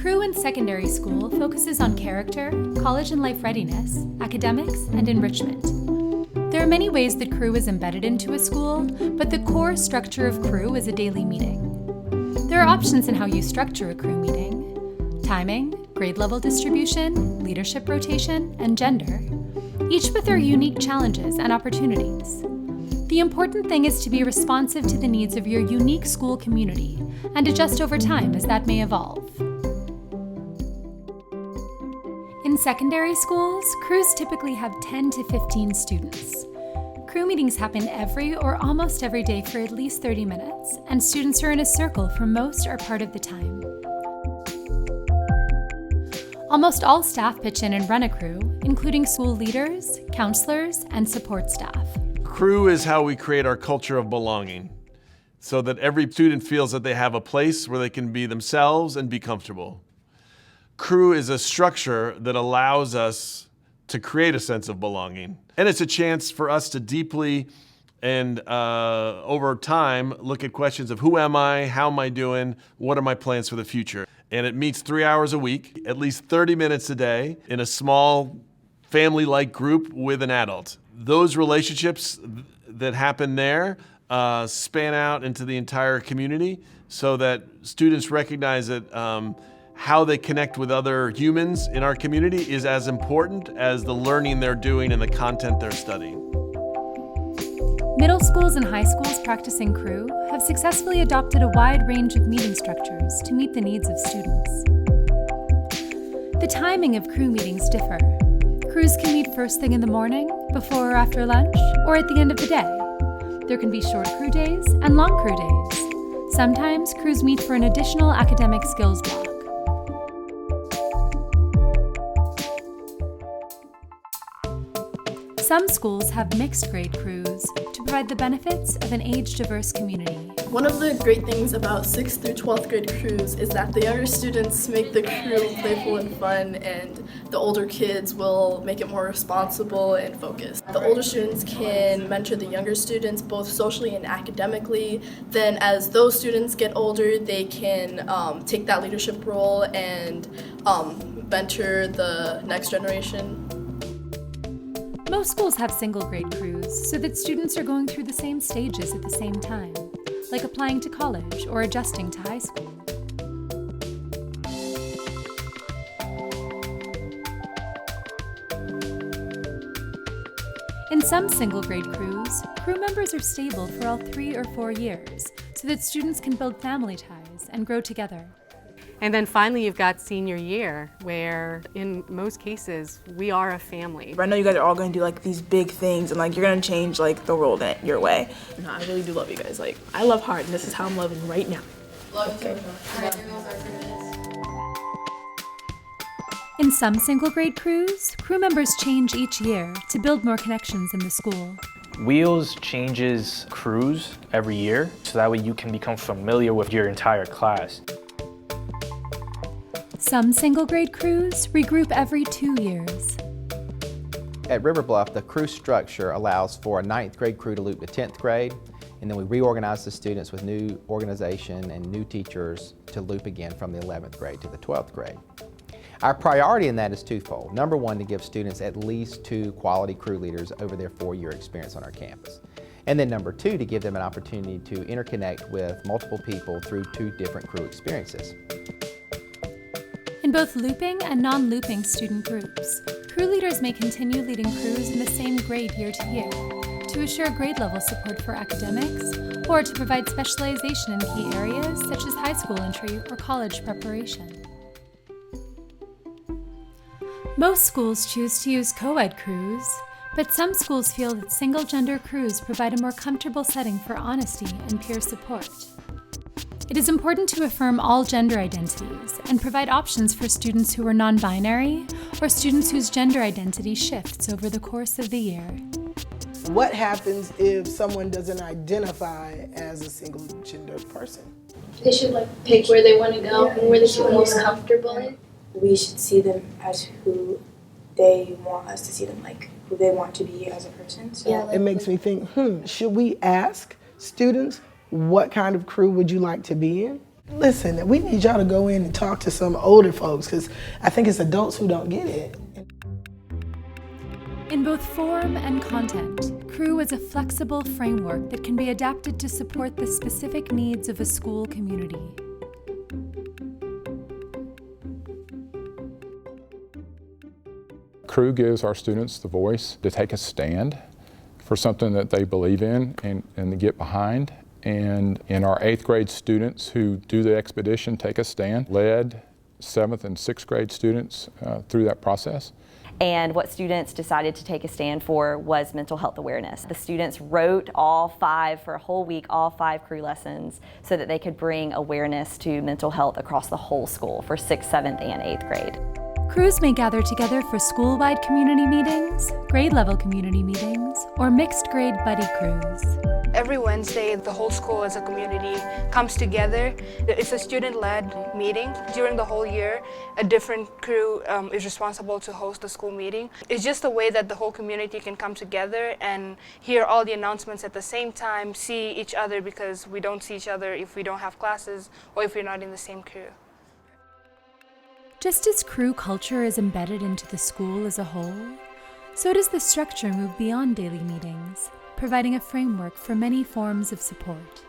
Crew in secondary school focuses on character, college and life readiness, academics, and enrichment. There are many ways that Crew is embedded into a school, but the core structure of Crew is a daily meeting. There are options in how you structure a Crew meeting: timing, grade level distribution, leadership rotation, and gender, each with their unique challenges and opportunities. The important thing is to be responsive to the needs of your unique school community and adjust over time as that may evolve. In secondary schools, crews typically have 10 to 15 students. Crew meetings happen every or almost every day for at least 30 minutes, and students are in a circle for most or part of the time. Almost all staff pitch in and run a crew, including school leaders, counselors, and support staff. Crew is how we create our culture of belonging, so that every student feels that they have a place where they can be themselves and be comfortable. Crew is a structure that allows us to create a sense of belonging. And it's a chance for us to deeply and over time look at questions of who am I, how am I doing, what are my plans for the future. And it meets 3 hours a week, at least 30 minutes a day, in a small family-like group with an adult. Those relationships that happen there span out into the entire community so that students recognize that how they connect with other humans in our community is as important as the learning they're doing and the content they're studying. Middle schools and high schools practicing Crew have successfully adopted a wide range of meeting structures to meet the needs of students. The timing of Crew meetings differ. Crews can meet first thing in the morning, before or after lunch, or at the end of the day. There can be short Crew days and long Crew days. Sometimes crews meet for an additional academic skills block. Some schools have mixed grade crews to provide the benefits of an age-diverse community. One of the great things about 6th through 12th grade crews is that the younger students make the crew playful and fun, and the older kids will make it more responsible and focused. The older students can mentor the younger students both socially and academically. Then as those students get older, they can take that leadership role and mentor the next generation. Most schools have single grade crews so that students are going through the same stages at the same time, like applying to college or adjusting to high school. In some single grade crews, crew members are stable for all 3 or 4 years so that students can build family ties and grow together. And then finally you've got senior year, where in most cases we are a family. I know you guys are all going to do like these big things and like you're going to change like the world in your way. No, I really do love you guys. Like, I love hard and this is how I'm loving right now. Love you. In some single grade crews, crew members change each year to build more connections in the school. Wheels changes crews every year, so that way you can become familiar with your entire class. Some single grade crews regroup every 2 years. At River Bluff, the crew structure allows for a 9th grade crew to loop to 10th grade, and then we reorganize the students with new organization and new teachers to loop again from the 11th grade to the 12th grade. Our priority in that is twofold. Number one, to give students at least 2 quality crew leaders over their 4-year experience on our campus. And then number 2, to give them an opportunity to interconnect with multiple people through 2 different crew experiences. In both looping and non-looping student groups, crew leaders may continue leading crews in the same grade year to year to assure grade level support for academics or to provide specialization in key areas such as high school entry or college preparation. Most schools choose to use co-ed crews, but some schools feel that single-gender crews provide a more comfortable setting for honesty and peer support. It is important to affirm all gender identities and provide options for students who are non-binary or students whose gender identity shifts over the course of the year. What happens if someone doesn't identify as a single-gender person? They should pick where they want to go and where they feel most comfortable in. We should see them as who they want us to see them, like who they want to be as a person. So yeah, it makes me think, should we ask students what kind of crew would you like to be in? Listen, we need y'all to go in and talk to some older folks because I think it's adults who don't get it. In both form and content, Crew is a flexible framework that can be adapted to support the specific needs of a school community. Crew gives our students the voice to take a stand for something that they believe in and to get behind. And in our 8th grade students who do the expedition take a stand, led 7th and 6th grade students through that process. And what students decided to take a stand for was mental health awareness. The students wrote all 5 for a whole week, all 5 Crew lessons, so that they could bring awareness to mental health across the whole school for 6th, 7th, and 8th grade. Crews may gather together for school-wide community meetings, grade-level community meetings, or mixed grade buddy crews. Every Wednesday, the whole school as a community comes together. It's a student-led meeting. During the whole year, a different crew is responsible to host the school meeting. It's just a way that the whole community can come together and hear all the announcements at the same time, see each other, because we don't see each other if we don't have classes or if we're not in the same crew. Just as Crew culture is embedded into the school as a whole, so does the structure move beyond daily meetings, providing a framework for many forms of support.